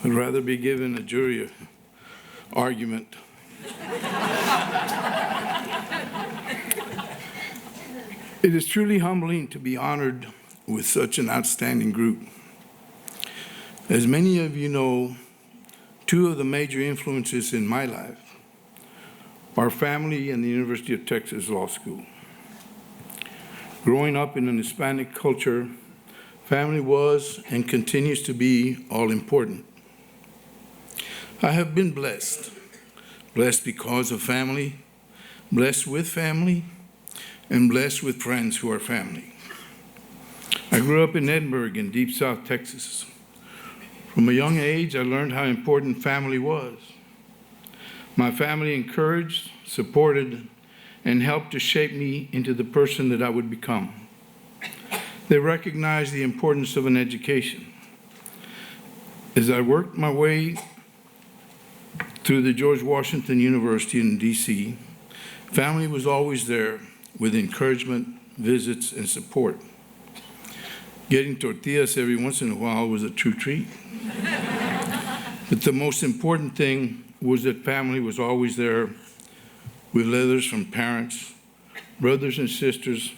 I'd rather be given a jury argument. It is truly humbling to be honored with such an outstanding group. As many of you know, two of the major influences in my life are family and the University of Texas Law School. Growing up in an Hispanic culture, family was and continues to be all important. I have been blessed because of family, blessed with family, and blessed with friends who are family. I grew up in Edinburgh in deep South Texas. From a young age, I learned how important family was. My family encouraged, supported, and helped to shape me into the person that I would become. They recognized the importance of an education. As I worked my way through the George Washington University in DC, family was always there with encouragement, visits, and support. Getting tortillas every once in a while was a true treat. But the most important thing was that family was always there with letters from parents, brothers and sisters,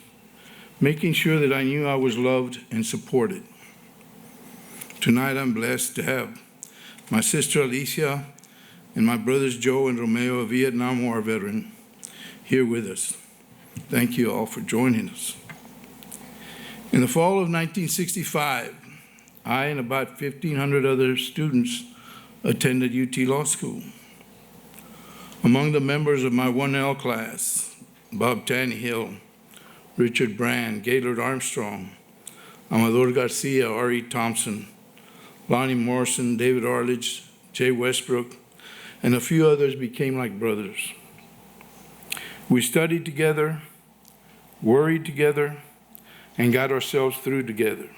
making sure that I knew I was loved and supported. Tonight I'm blessed to have my sister Alicia and my brothers Joe and Romeo, a Vietnam War veteran, here with us. Thank you all for joining us. In the fall of 1965, I and about 1,500 other students attended UT Law School. Among the members of my 1L class, Bob Tannehill, Richard Brand, Gaylord Armstrong, Amador Garcia, R.E. Thompson, Lonnie Morrison, David Arledge, Jay Westbrook, and a few others became like brothers. We studied together, worried together, and got ourselves through together.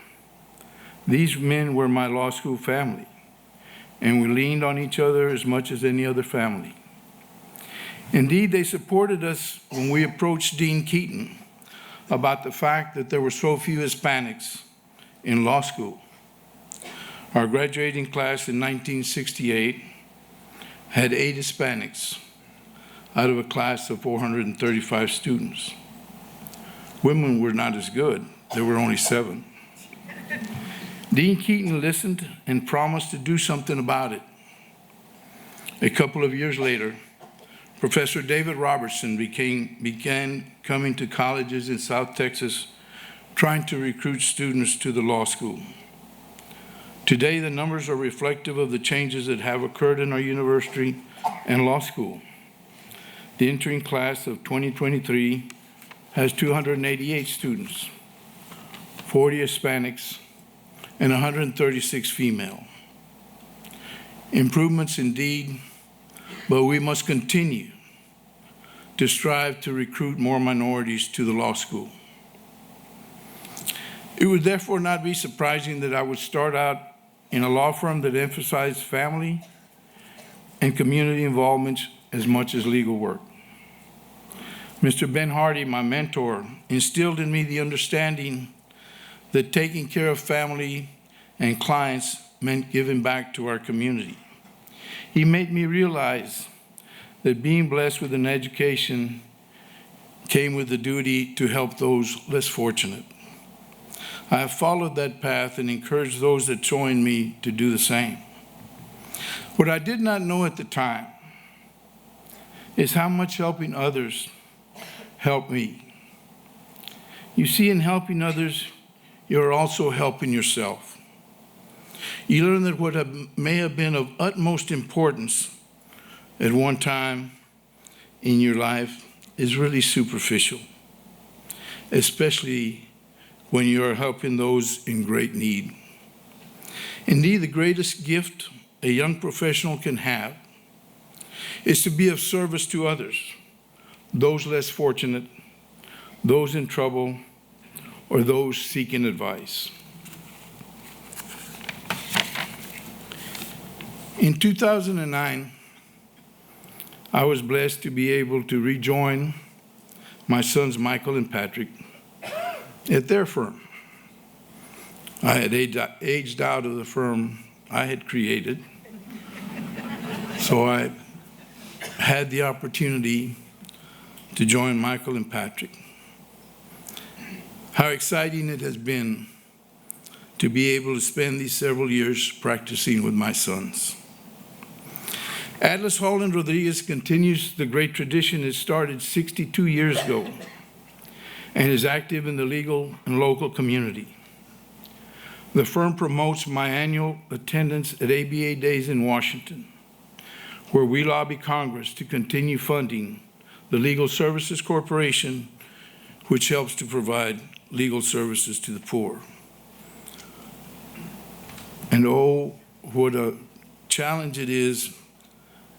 These men were my law school family, and we leaned on each other as much as any other family. Indeed, they supported us when we approached Dean Keaton about the fact that there were so few Hispanics in law school. Our graduating class in 1968 had 8 Hispanics out of a class of 435 students. Women were not as good. There were only 7. Dean Keaton listened and promised to do something about it. A couple of years later, Professor David Robertson began coming to colleges in South Texas trying to recruit students to the law school. Today, the numbers are reflective of the changes that have occurred in our university and law school. The entering class of 2023 has 288 students, 40 Hispanics, and 136 female. Improvements indeed, but we must continue to strive to recruit more minorities to the law school. It would therefore not be surprising that I would start out in a law firm that emphasized family and community involvement as much as legal work. Mr. Ben Hardy, my mentor, instilled in me the understanding that taking care of family and clients meant giving back to our community. He made me realize that being blessed with an education came with the duty to help those less fortunate. I have followed that path and encouraged those that join me to do the same. What I did not know at the time is how much helping others helped me. You see, in helping others, you're also helping yourself. You learn that what may have been of utmost importance at one time in your life is really superficial, especially when you are helping those in great need. Indeed, the greatest gift a young professional can have is to be of service to others, those less fortunate, those in trouble, or those seeking advice. In 2009, I was blessed to be able to rejoin my sons Michael and Patrick at their firm. I had aged out of the firm I had created, So I had the opportunity to join Michael and Patrick. How exciting it has been to be able to spend these several years practicing with my sons. Atlas Hall and Rodriguez continues the great tradition it started 62 years ago and is active in the legal and local community. The firm promotes my annual attendance at ABA Days in Washington, where we lobby Congress to continue funding the Legal Services Corporation, which helps to provide legal services to the poor. And oh, what a challenge it is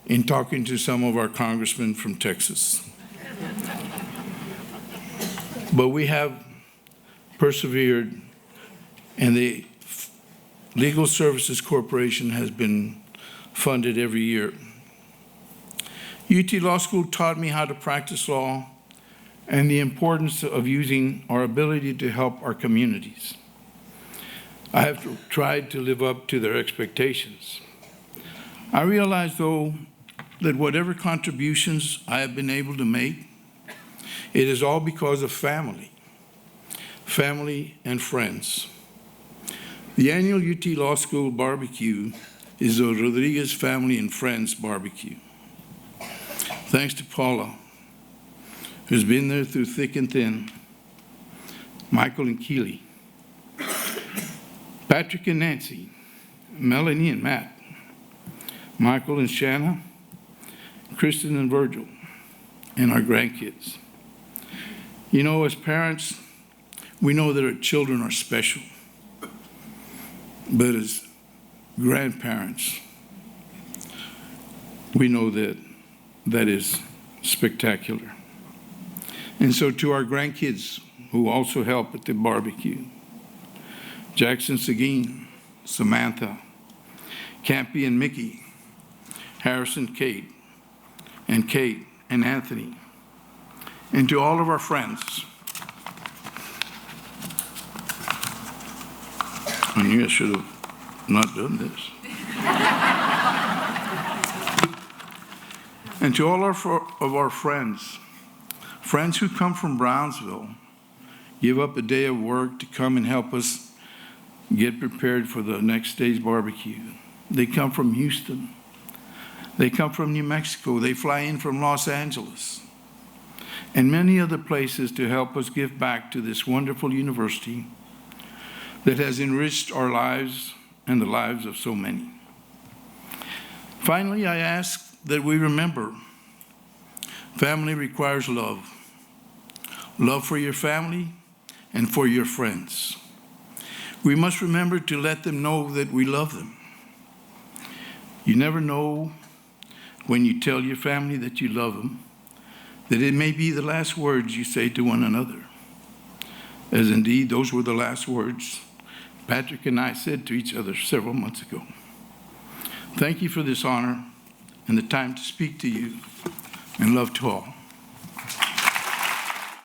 in talking to some of our congressmen from Texas. But we have persevered, and the Legal Services Corporation has been funded every year. UT Law School taught me how to practice law and the importance of using our ability to help our communities. I have tried to live up to their expectations. I realize, though, that whatever contributions I have been able to make, it is all because of family and friends. The annual UT Law School barbecue is the Rodriguez Family and Friends barbecue. Thanks to Paula, who's been there through thick and thin, Michael and Keely, Patrick and Nancy, Melanie and Matt, Michael and Shanna, Kristen and Virgil, and our grandkids. You know, as parents, we know that our children are special, but as grandparents, we know that that is spectacular. And so to our grandkids who also help at the barbecue, Jackson Seguin, Samantha, Campy and Mickey, Harrison, Kate and Anthony, and to all of our friends. I knew I should have not done this. And to all of our friends who come from Brownsville, give up a day of work to come and help us get prepared for the next day's barbecue. They come from Houston. They come from New Mexico. They fly in from Los Angeles and many other places to help us give back to this wonderful university that has enriched our lives and the lives of so many. Finally, I ask that we remember family requires love. Love for your family and for your friends. We must remember to let them know that we love them. You never know when you tell your family that you love them, that it may be the last words you say to one another. As indeed, those were the last words Patrick and I said to each other several months ago. Thank you for this honor and the time to speak to you, and love to all.